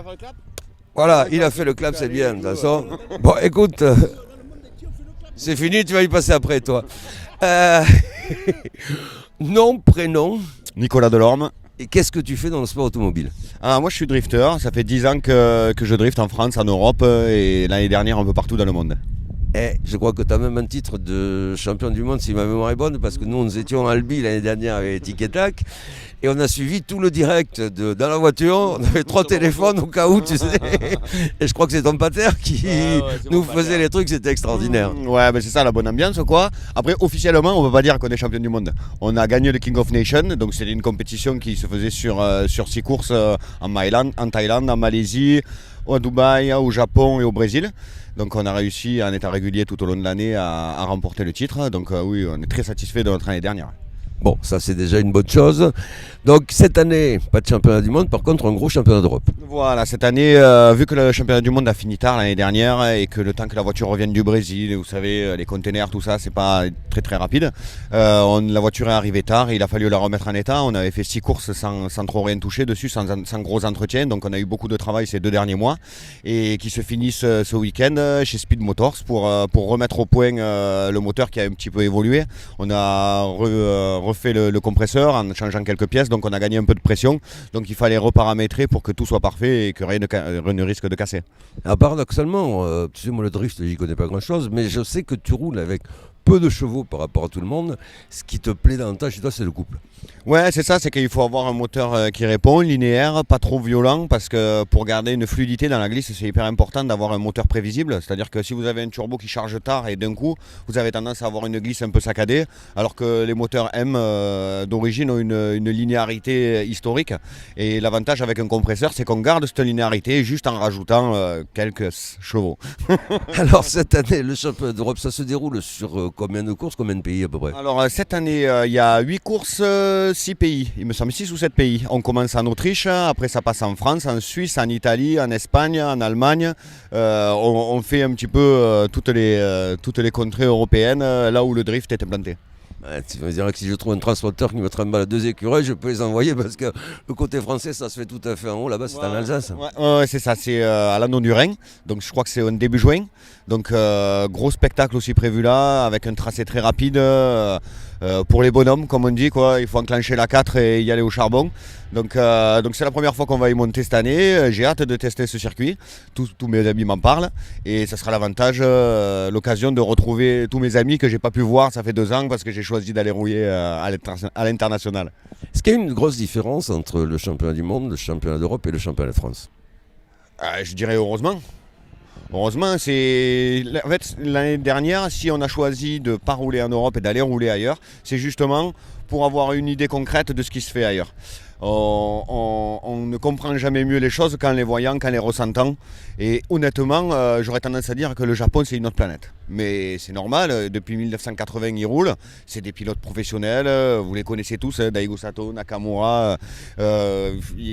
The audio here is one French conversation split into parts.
fait le clap. Voilà, il a fait le clap, c'est bien, de toute façon. Bon, écoute, c'est fini, tu vas y passer après, toi. Euh, nom, prénom, Nicolas Delorme. et qu'est-ce que tu fais dans le sport automobile? Moi je suis drifter, ça fait 10 ans que je drifte en France, en Europe et l'année dernière un peu partout dans le monde. Et je crois que tu as même un titre de champion du monde, si ma mémoire est bonne, parce que nous étions à Albi l'année dernière avec Tic et Tac, et on a suivi tout le direct dans la voiture. On avait 3 téléphones au cas où, tu sais. Et je crois que c'est ton pater qui nous faisait les trucs, c'était extraordinaire. Ouais, ben c'est ça la bonne ambiance quoi. Après officiellement on peut pas dire qu'on est champion du monde. On a gagné le King of Nations, donc c'était une compétition qui se faisait sur 6 courses en Thaïlande, en Malaisie, au Dubaï, au Japon et au Brésil. Donc on a réussi en état régulier tout au long de l'année à remporter le titre. Donc oui, on est très satisfait de notre année dernière. Bon, ça c'est déjà une bonne chose. Donc cette année, pas de championnat du monde, par contre un gros championnat d'Europe. Voilà, cette année, vu que le championnat du monde a fini tard l'année dernière et que le temps que la voiture revienne du Brésil, vous savez, les containers, tout ça, c'est pas très très rapide. La voiture est arrivée tard et il a fallu la remettre en état. On avait fait 6 courses sans trop rien toucher dessus, sans gros entretien. Donc on a eu beaucoup de travail ces 2 derniers mois et qui se finissent ce week-end chez Speed Motors pour remettre au point le moteur qui a un petit peu évolué. On a refait le compresseur en changeant quelques pièces. Donc on a gagné un peu de pression, donc il fallait reparamétrer pour que tout soit parfait et que rien ne risque de casser. Alors, paradoxalement, tu sais, moi le drift, j'y connais pas grand chose, mais je sais que tu roules avec peu de chevaux par rapport à tout le monde. Ce qui te plaît davantage chez toi, c'est le couple. Ouais, c'est ça, c'est qu'il faut avoir un moteur qui répond, linéaire, pas trop violent, parce que pour garder une fluidité dans la glisse, c'est hyper important d'avoir un moteur prévisible. C'est-à-dire que si vous avez un turbo qui charge tard et d'un coup, vous avez tendance à avoir une glisse un peu saccadée, alors que les moteurs M d'origine ont une linéarité historique. Et l'avantage avec un compresseur, c'est qu'on garde cette linéarité juste en rajoutant quelques chevaux. Alors cette année, le championnat d'Europe, ça se déroule sur combien de courses, combien de pays à peu près? Alors cette année, il y a 8 courses, 6 pays, il me semble 6 ou 7 pays. On commence en Autriche, après ça passe en France, en Suisse, en Italie, en Espagne, en Allemagne. On fait un petit peu toutes les contrées européennes, là où le drift est implanté. Tu vas me dire que si je trouve un transporteur qui me trimballe 2 écureuils, je peux les envoyer parce que le côté français, ça se fait tout à fait en haut. Là-bas, c'est en Alsace. Ouais, c'est ça, c'est à l'Anneau du Rhin. Donc je crois que c'est au début juin. Donc gros spectacle aussi prévu là, avec un tracé très rapide. Pour les bonhommes, comme on dit, quoi. Il faut enclencher la 4 et y aller au charbon. Donc c'est la première fois qu'on va y monter cette année. J'ai hâte de tester ce circuit. Tous mes amis m'en parlent. Et ça sera l'avantage, l'occasion de retrouver tous mes amis que j'ai pas pu voir. Ça fait 2 ans parce que j'ai choisi d'aller rouiller à l'international. Est-ce qu'il y a une grosse différence entre le championnat du monde, le championnat d'Europe et le championnat de France? Je dirais heureusement. Heureusement, en fait, l'année dernière, si on a choisi de ne pas rouler en Europe et d'aller rouler ailleurs, c'est justement pour avoir une idée concrète de ce qui se fait ailleurs. On ne comprend jamais mieux les choses qu'en les voyant, qu'en les ressentant. Et honnêtement, j'aurais tendance à dire que le Japon, c'est une autre planète. Mais c'est normal, depuis 1980, ils roulent. C'est des pilotes professionnels, vous les connaissez tous, Daigo Sato, Nakamura,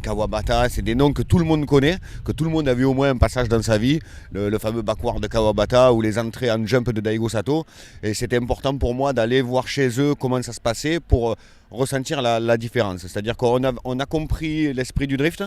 Kawabata. C'est des noms que tout le monde connaît, que tout le monde a vu au moins un passage dans sa vie. Le fameux backward de Kawabata ou les entrées en jump de Daigo Sato. Et c'était important pour moi d'aller voir chez eux comment ça se passait pour ressentir la différence. C'est-à-dire qu'on a compris l'esprit du drift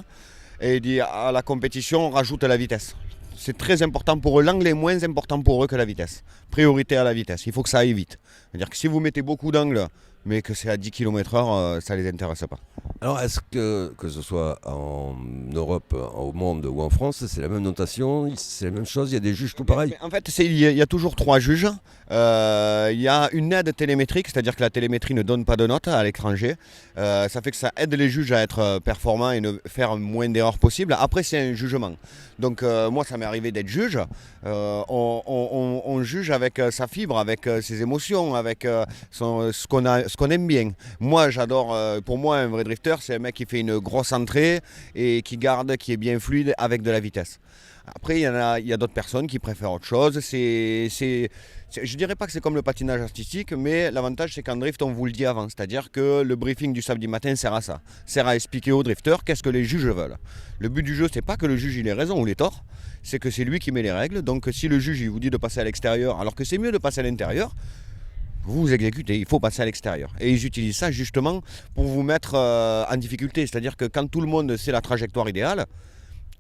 et dit à la compétition, on rajoute la vitesse. C'est très important pour eux. L'angle est moins important pour eux que la vitesse. Priorité à la vitesse. Il faut que ça aille vite. C'est-à-dire que si vous mettez beaucoup d'angles, mais que c'est à 10 km/h, ça ne les intéresse pas. Alors, est-ce que ce soit en Europe, au monde ou en France, c'est la même notation, c'est la même chose, il y a des juges tout pareil? En fait, il y a toujours 3 juges. Il y a une aide télémétrique, c'est-à-dire que la télémétrie ne donne pas de notes à l'étranger. Ça fait que ça aide les juges à être performants et ne faire moins d'erreurs possibles. Après, c'est un jugement. Donc moi, ça m'est arrivé d'être juge. On juge avec sa fibre, avec ses émotions, avec ce qu'on aime bien. Moi, j'adore, pour moi, un vrai drifter, c'est un mec qui fait une grosse entrée et qui est bien fluide avec de la vitesse. Après, il y a d'autres personnes qui préfèrent autre chose. Je dirais pas que c'est comme le patinage artistique, mais l'avantage c'est qu'en drift on vous le dit avant, c'est-à-dire que le briefing du samedi matin sert à ça, sert à expliquer aux drifters qu'est-ce que les juges veulent. Le but du jeu c'est pas que le juge il ait raison ou il ait tort, c'est que c'est lui qui met les règles, donc si le juge il vous dit de passer à l'extérieur alors que c'est mieux de passer à l'intérieur, vous exécutez, il faut passer à l'extérieur. Et ils utilisent ça justement pour vous mettre en difficulté, c'est-à-dire que quand tout le monde sait la trajectoire idéale,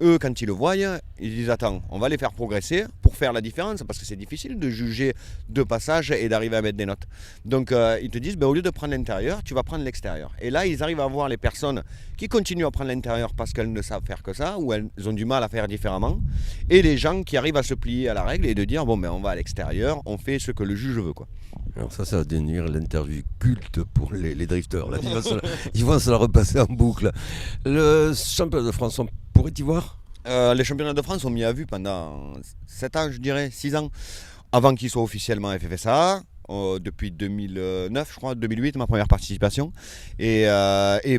eux, quand ils le voient, ils disent attends, on va les faire progresser pour faire la différence, parce que c'est difficile de juger deux passages et d'arriver à mettre des notes. Donc ils te disent au lieu de prendre l'intérieur, tu vas prendre l'extérieur. Et là, ils arrivent à voir les personnes qui continuent à prendre l'intérieur parce qu'elles ne savent faire que ça, ou elles ont du mal à faire différemment, et les gens qui arrivent à se plier à la règle et de dire on va à l'extérieur, on fait ce que le juge veut, quoi. Alors ça va devenir l'interview culte pour les drifters. Là. Ils vont se la repasser en boucle. Le championnat de France, on pourrait y voir? Les championnats de France ont mis à vue pendant 7 ans, je dirais, 6 ans, avant qu'ils soient officiellement FFSA. Depuis 2009, je crois, 2008, ma première participation. Et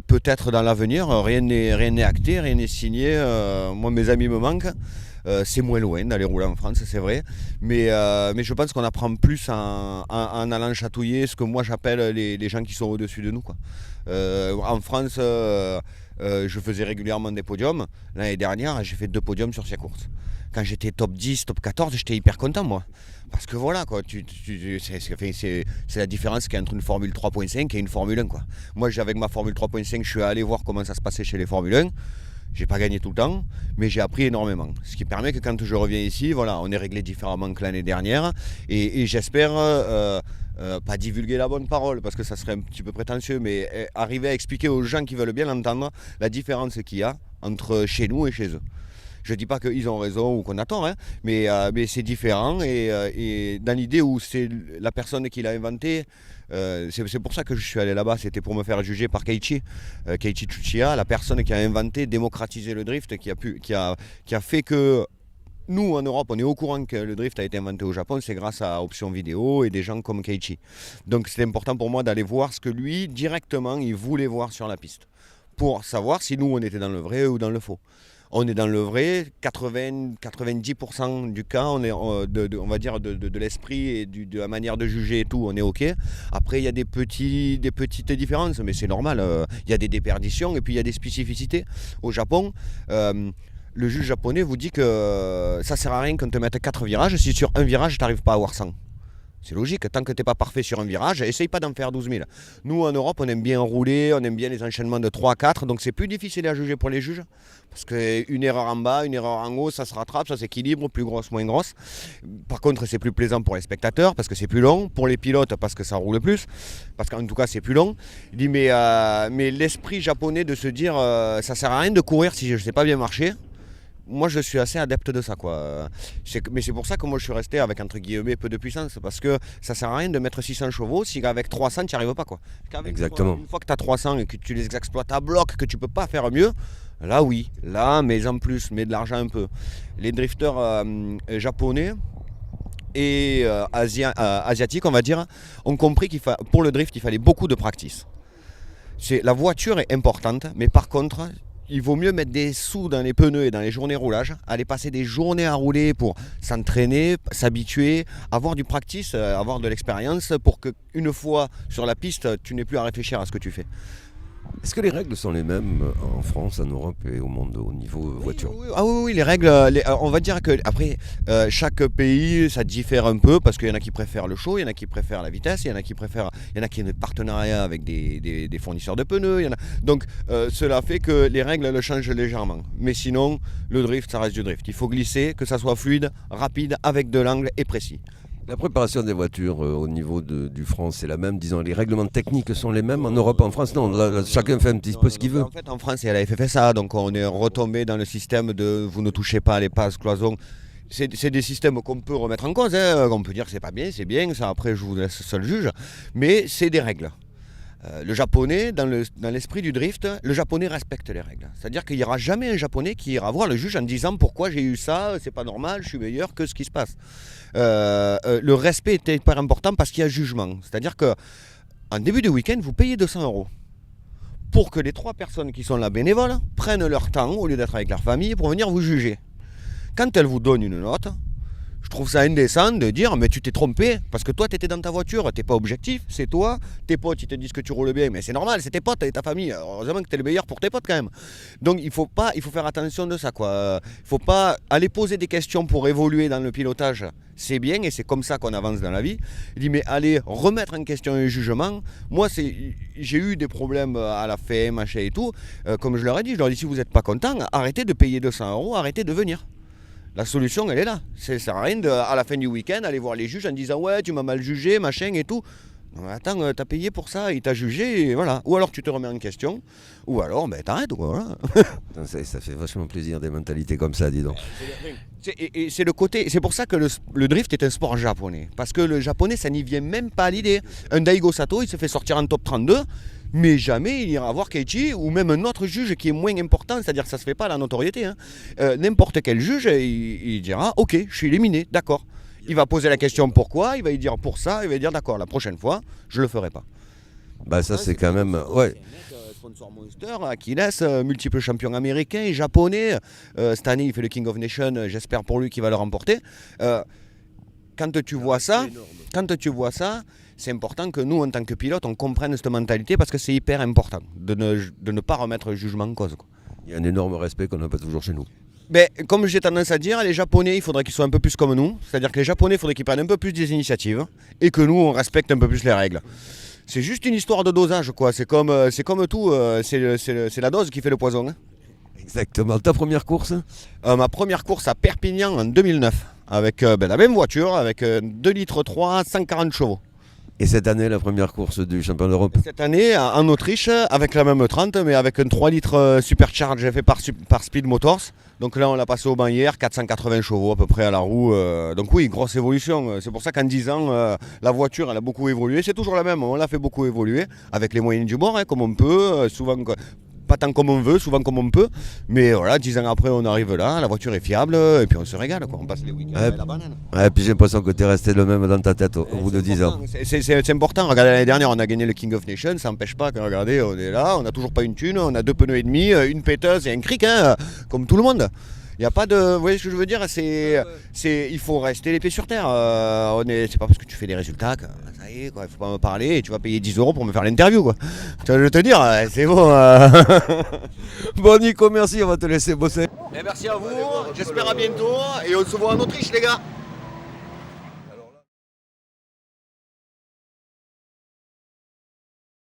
peut-être dans l'avenir, rien n'est acté, rien n'est signé. Moi, mes amis me manquent. C'est moins loin d'aller rouler en France, c'est vrai. Mais je pense qu'on apprend plus en allant chatouiller ce que moi j'appelle les gens qui sont au-dessus de nous, quoi. En France, je faisais régulièrement des podiums. L'année dernière, j'ai fait 2 podiums sur 6 courses. Quand j'étais top 10, top 14, j'étais hyper content, moi. Parce que voilà, quoi, c'est la différence qu'il y a entre une Formule 3.5 et une Formule 1, quoi. Moi, avec ma Formule 3.5, je suis allé voir comment ça se passait chez les Formule 1. J'ai pas gagné tout le temps, mais j'ai appris énormément. Ce qui permet que quand je reviens ici, voilà, on est réglé différemment que l'année dernière. Et j'espère pas divulguer la bonne parole, parce que ça serait un petit peu prétentieux, mais arriver à expliquer aux gens qui veulent bien l'entendre la différence qu'il y a entre chez nous et chez eux. Je ne dis pas qu'ils ont raison ou qu'on a tort, hein, mais c'est différent. Et dans l'idée où c'est la personne qui l'a inventé, c'est pour ça que je suis allé là-bas, c'était pour me faire juger par Keiichi Tsuchiya, la personne qui a inventé, démocratisé le drift, qui a fait que nous en Europe on est au courant que le drift a été inventé au Japon, c'est grâce à Option Vidéo et des gens comme Keiichi. Donc c'était important pour moi d'aller voir ce que lui directement il voulait voir sur la piste, pour savoir si nous on était dans le vrai ou dans le faux. On est dans le vrai, 90% du cas, on va dire de l'esprit et de la manière de juger et tout, on est OK. Après, il y a des petites différences, mais c'est normal. Il y a des déperditions et puis il y a des spécificités. Au Japon, le juge japonais vous dit que ça sert à rien qu'on te mette 4 virages si sur un virage, tu n'arrives pas à avoir 100. C'est logique, tant que tu n'es pas parfait sur un virage, essaye pas d'en faire 12 000. Nous, en Europe, on aime bien rouler, on aime bien les enchaînements de 3 à 4, donc c'est plus difficile à juger pour les juges. Parce qu'une erreur en bas, une erreur en haut, ça se rattrape, ça s'équilibre, plus grosse, moins grosse. Par contre, c'est plus plaisant pour les spectateurs, parce que c'est plus long, pour les pilotes, parce que ça roule plus, parce qu'en tout cas, c'est plus long. Il dit, mais l'esprit japonais de se dire, ça sert à rien de courir si je ne sais pas bien marcher. Moi, je suis assez adepte de ça, quoi. Mais c'est pour ça que moi, je suis resté avec, entre guillemets, peu de puissance. Parce que ça sert à rien de mettre 600 chevaux si avec 300, tu n'y arrives pas, quoi. Exactement. Une fois que tu as 300 et que tu les exploites à bloc, que tu ne peux pas faire mieux, là, oui. Là, mais en plus, mets de l'argent un peu. Les drifters japonais et asiatiques, on va dire, ont compris pour le drift, il fallait beaucoup de practice. La voiture est importante, mais par contre... Il vaut mieux mettre des sous dans les pneus et dans les journées roulage, aller passer des journées à rouler pour s'entraîner, s'habituer, avoir du practice, avoir de l'expérience pour qu'une fois sur la piste, tu n'aies plus à réfléchir à ce que tu fais. Est-ce que les règles sont les mêmes en France, en Europe et au monde au niveau voiture? Oui, les règles, on va dire que après chaque pays ça diffère un peu parce qu'il y en a qui préfèrent le chaud, il y en a qui préfèrent la vitesse, il y en a qui ont des partenariats avec des fournisseurs de pneus, donc cela fait que les règles le changent légèrement. Mais sinon, le drift ça reste du drift. Il faut glisser, que ça soit fluide, rapide, avec de l'angle et précis. La préparation des voitures au niveau du France, c'est la même, disons, les règlements techniques sont les mêmes. En Europe, en France, non, là, chacun fait un petit peu ce qu'il veut. En fait, en France, il y a la FFSA, donc on est retombé dans le système de vous ne touchez pas les passes, cloisons. C'est des systèmes qu'on peut remettre en cause, hein. On peut dire que c'est bien, ça après je vous laisse seul juge, mais c'est des règles. Le japonais, dans l'esprit du drift, le japonais respecte les règles. C'est-à-dire qu'il n'y aura jamais un japonais qui ira voir le juge en disant pourquoi j'ai eu ça, c'est pas normal, je suis meilleur que ce qui se passe. Le respect est hyper important parce qu'il y a jugement. C'est-à-dire qu'en début de week-end, vous payez 200 € pour que les 3 personnes qui sont là bénévoles prennent leur temps au lieu d'être avec leur famille pour venir vous juger. Quand elles vous donnent une note, Je trouve ça indécent de dire mais tu t'es trompé parce que toi tu étais dans ta voiture, t'es pas objectif, c'est toi, tes potes ils te disent que tu roules bien, mais c'est normal, c'est tes potes et ta famille. Heureusement que t'es le meilleur pour tes potes quand même. Donc il faut faire attention de ça quoi. Il faut pas aller poser des questions pour évoluer dans le pilotage. C'est bien et c'est comme ça qu'on avance dans la vie. Il dit mais allez remettre en question un jugement. Moi j'ai eu des problèmes à la fin, machin et tout. Comme je leur ai dit si vous n'êtes pas content, arrêtez de payer 200 €, arrêtez de venir. La solution, elle est là. Ça sert à rien à la fin du week-end aller voir les juges en disant ouais, tu m'as mal jugé, machin et tout. Non, mais attends, t'as payé pour ça, il t'a jugé, et voilà. Ou alors tu te remets en question, ou alors t'arrêtes. Voilà. Ça fait vachement plaisir des mentalités comme ça, dis donc. Et c'est le côté. C'est pour ça que le drift est un sport japonais. Parce que le japonais, ça n'y vient même pas à l'idée. Un Daigo Sato, il se fait sortir en top 32. Mais jamais il ira voir Keiichi ou même un autre juge qui est moins important, c'est-à-dire que ça ne se fait pas à la notoriété. N'importe quel juge, il dira ok, je suis éliminé, d'accord. Il va poser la question pourquoi, il va lui dire pour ça, il va lui dire d'accord, la prochaine fois, je ne le ferai pas. Bah ça c'est quand même... Ouais. Sponsor Monster, Achilles, multiple champion américain et japonais. Cette année il fait le King of Nations, j'espère pour lui qu'il va le remporter. Quand tu vois ça, c'est important que nous, en tant que pilote, on comprenne cette mentalité parce que c'est hyper important de ne pas remettre le jugement en cause. Quoi. Il y a un énorme respect qu'on n'a pas toujours chez nous. Ben, comme j'ai tendance à dire, les Japonais, il faudrait qu'ils soient un peu plus comme nous. C'est-à-dire que les Japonais, il faudrait qu'ils prennent un peu plus des initiatives et que nous, on respecte un peu plus les règles. C'est juste une histoire de dosage, quoi. C'est comme tout, c'est la dose qui fait le poison. Hein. Exactement. Ta première course Ma première course à Perpignan en 2009, avec la même voiture, avec 2 litres 3, 140 chevaux. Et cette année, la première course du champion d'Europe? Cette année, en Autriche, avec la même 30, mais avec un 3 litres supercharge fait par Speed Motors. Donc là, on l'a passé au banc hier, 480 chevaux à peu près à la roue. Donc oui, grosse évolution. C'est pour ça qu'en 10 ans, la voiture, elle a beaucoup évolué. C'est toujours la même, on l'a fait beaucoup évoluer, avec les moyens du bord, hein, comme on peut, souvent... Pas tant comme on veut, souvent comme on peut. Mais voilà, 10 ans après, on arrive là, la voiture est fiable, et puis on se régale, quoi. On passe les week-ends avec la banane. Ouais, puis j'ai l'impression que tu es resté le même dans ta tête au bout de 10 ans. C'est important. Regardez, l'année dernière, on a gagné le King of Nations, ça n'empêche pas que, regardez, on est là, on n'a toujours pas une thune, on a 2 pneus et demi, une péteuse et un cric, hein, comme tout le monde. Il n'y a pas de... Vous voyez ce que je veux dire, il faut rester les pieds sur terre. C'est pas parce que tu fais des résultats que ça y est, quoi. Il faut pas me parler et tu vas payer 10 € pour me faire l'interview, quoi. Tu vas te dire, c'est bon. Bon Nico, merci, on va te laisser bosser. Et merci à vous, j'espère à bientôt et on se voit en Autriche, les gars.